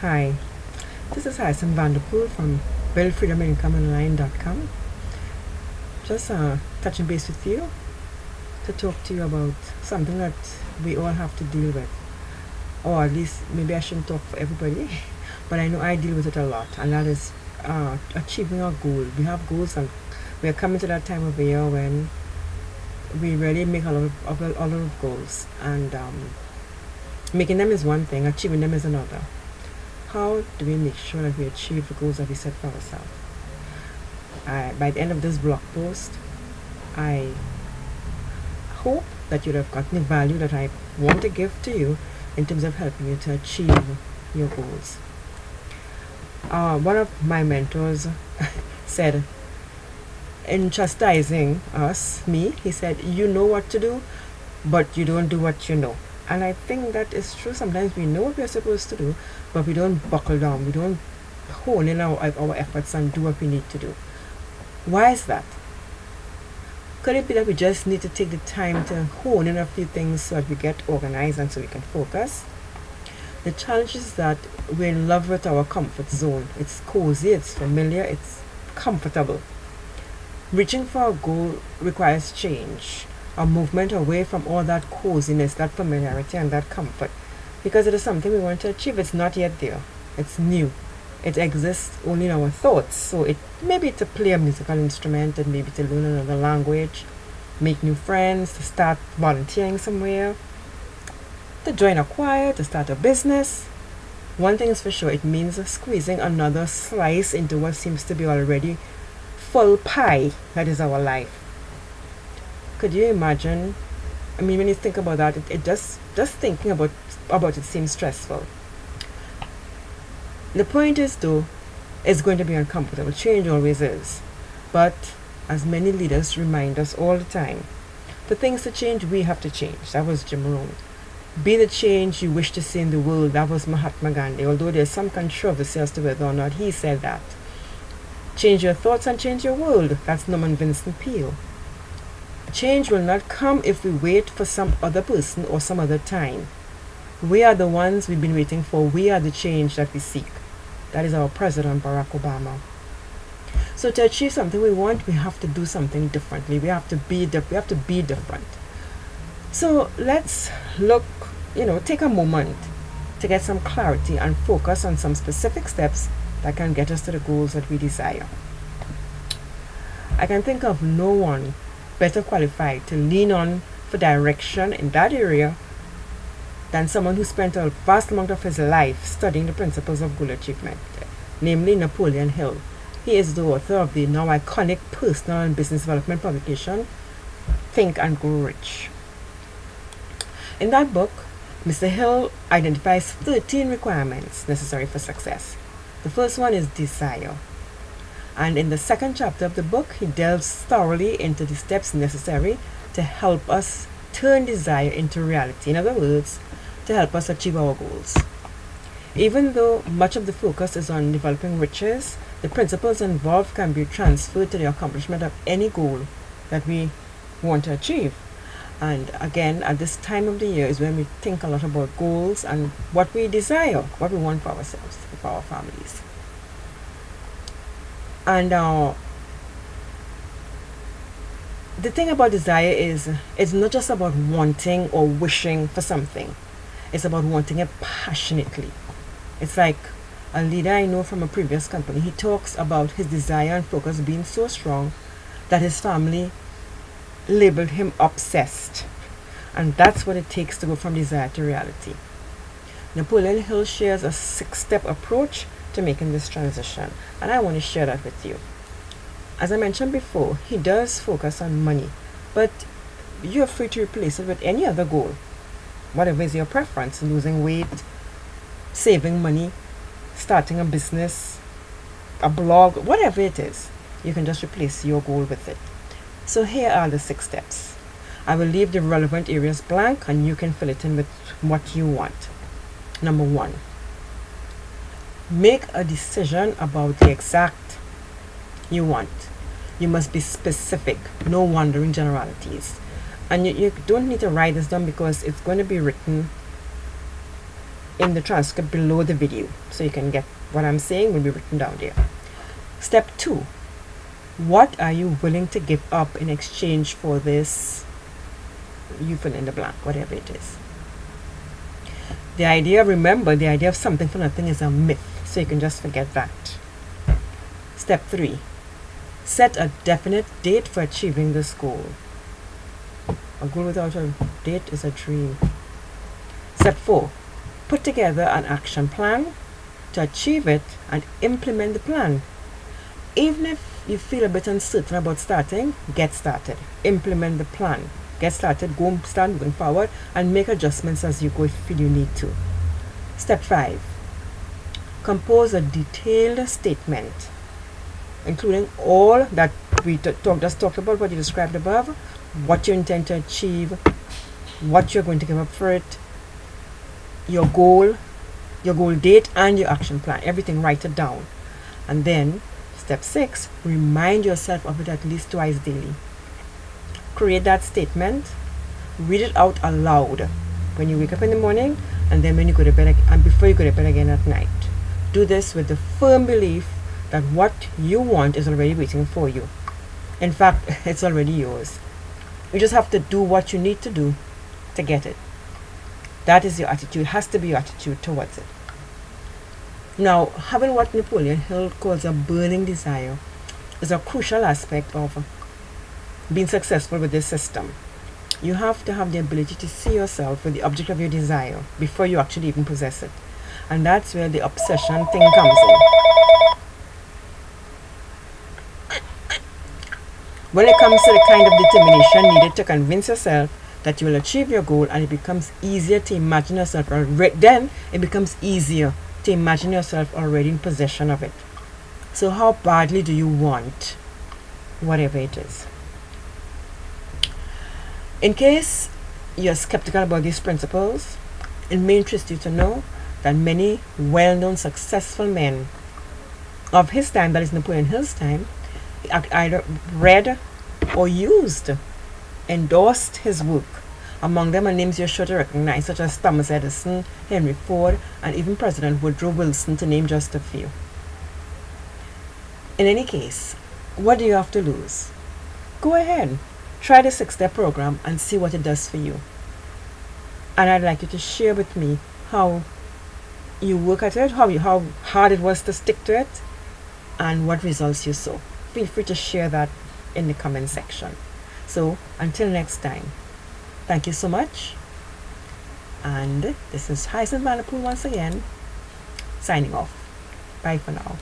Hi, this is Harrison Vanderpool from BuildFreedomIncomeOnline.com. Just touching base with you to talk to you about something that we all have to deal with. Or at least, maybe I shouldn't talk for everybody, but I know I deal with it a lot, and that is achieving our goal. We have goals, and we are coming to that time of the year when we really make a lot of goals, and making them is one thing, achieving them is another. How do we make sure that we achieve the goals that we set for ourselves? By the end of this blog post, I hope that you'd have gotten the value that I want to give to you in terms of helping you to achieve your goals. One of my mentors said, in chastising me, he said, "You know what to do, but you don't do what you know." And I think that is true. Sometimes we know what we're supposed to do, but we don't buckle down. We don't hone in our efforts and do what we need to do. Why is that? Could it be that we just need to take the time to hone in a few things so that we get organized and so we can focus? The challenge is that we're in love with our comfort zone. It's cozy, it's familiar, it's comfortable. Reaching for a goal requires change, a movement away from all that coziness, that familiarity, and that comfort. Because it is something we want to achieve. It's not yet there. It's new. It exists only in our thoughts. So it maybe to play a musical instrument, and maybe to learn another language, make new friends, to start volunteering somewhere, to join a choir, to start a business. One thing is for sure, it means squeezing another slice into what seems to be already full pie that is our life. Could you imagine? I mean, when you think about that, it just thinking about it seems stressful. The point is, though, it's going to be uncomfortable. Change always is. But as many leaders remind us all the time, for things to change, we have to change. That was Jim Rohn. Be the change you wish to see in the world. That was Mahatma Gandhi. Although there's some controversy as to whether or not he said that. Change your thoughts and change your world. That's Norman Vincent Peale. Change will not come if we wait for some other person or some other time. We are the ones we've been waiting for. We are the change that we seek. That is our President Barack Obama. So to achieve something we want, we have to do something differently. We have to be different. So let's take a moment to get some clarity and focus on some specific steps that can get us to the goals that we desire. I can think of no one better qualified to lean on for direction in that area than someone who spent a vast amount of his life studying the principles of goal achievement, namely Napoleon Hill. He is the author of the now iconic personal and business development publication, Think and Grow Rich. In that book, Mr. Hill identifies 13 requirements necessary for success. The first one is desire. And in the second chapter of the book, he delves thoroughly into the steps necessary to help us turn desire into reality. In other words, to help us achieve our goals. Even though much of the focus is on developing riches, the principles involved can be transferred to the accomplishment of any goal that we want to achieve. And again, at this time of the year is when we think a lot about goals and what we desire, what we want for ourselves, for our families. And the thing about desire is it's not just about wanting or wishing for something. It's about wanting it passionately. It's like a leader I know from a previous company. He talks about his desire and focus being so strong that his family labeled him obsessed. And that's what it takes to go from desire to reality. Napoleon Hill shares a 6-step approach to making this transition, and I want to share that with you. As I mentioned before, he does focus on money, but you're free to replace it with any other goal. Whatever is your preference, losing weight, saving money, starting a business, a blog, whatever it is, you can just replace your goal with it. So here are the 6 steps. I will leave the relevant areas blank and you can fill it in with what you want. Number 1, make a decision about the exact you want. You must be specific, no wandering generalities. And you don't need to write this down because it's going to be written in the transcript below the video, so you can get what I'm saying will be written down there. Step 2. What are you willing to give up in exchange for this? You fill in the blank, whatever it is. Remember, the idea of something for nothing is a myth, so you can just forget that. Step 3. Set a definite date for achieving this goal. A goal without a date is a dream. Step 4. Put together an action plan to achieve it and implement the plan. Even if you feel a bit uncertain about starting, get started. Implement the plan. Get started, start moving forward, and make adjustments as you go if you feel you need to. Step 5. Compose a detailed statement, including all that we just talked about, what you described above, what you intend to achieve, what you're going to give up for it, your goal date, and your action plan. Everything, write it down. And then, step 6, remind yourself of it at least twice daily. Create that statement, read it out aloud when you wake up in the morning, and then when you go to bed, and before you go to bed again at night. Do this with the firm belief that what you want is already waiting for you. In fact, it's already yours. You just have to do what you need to do to get it. That is your attitude. It has to be your attitude towards it. Now, having what Napoleon Hill calls a burning desire is a crucial aspect of being successful with this system. You have to have the ability to see yourself with the object of your desire before you actually even possess it. And that's where the obsession thing comes in. When it comes to the kind of determination needed to convince yourself that you will achieve your goal, and it becomes easier to imagine yourself, then it becomes easier to imagine yourself already in possession of it. So how badly do you want whatever it is? In case you're skeptical about these principles, it may interest you to know that many well-known successful men of his time, that is Napoleon Hill's time, either read or endorsed his work. Among them are names you're sure to recognize, such as Thomas Edison, Henry Ford, and even President Woodrow Wilson, to name just a few. In any case, what do you have to lose? Go ahead. Try the 6-step program and see what it does for you. And I'd like you to share with me how you work at it, how hard it was to stick to it, and what results you saw. Feel free to share that in the comment section. So until next time, thank you so much. And this is Hyacinth Vanderpool once again, signing off. Bye for now.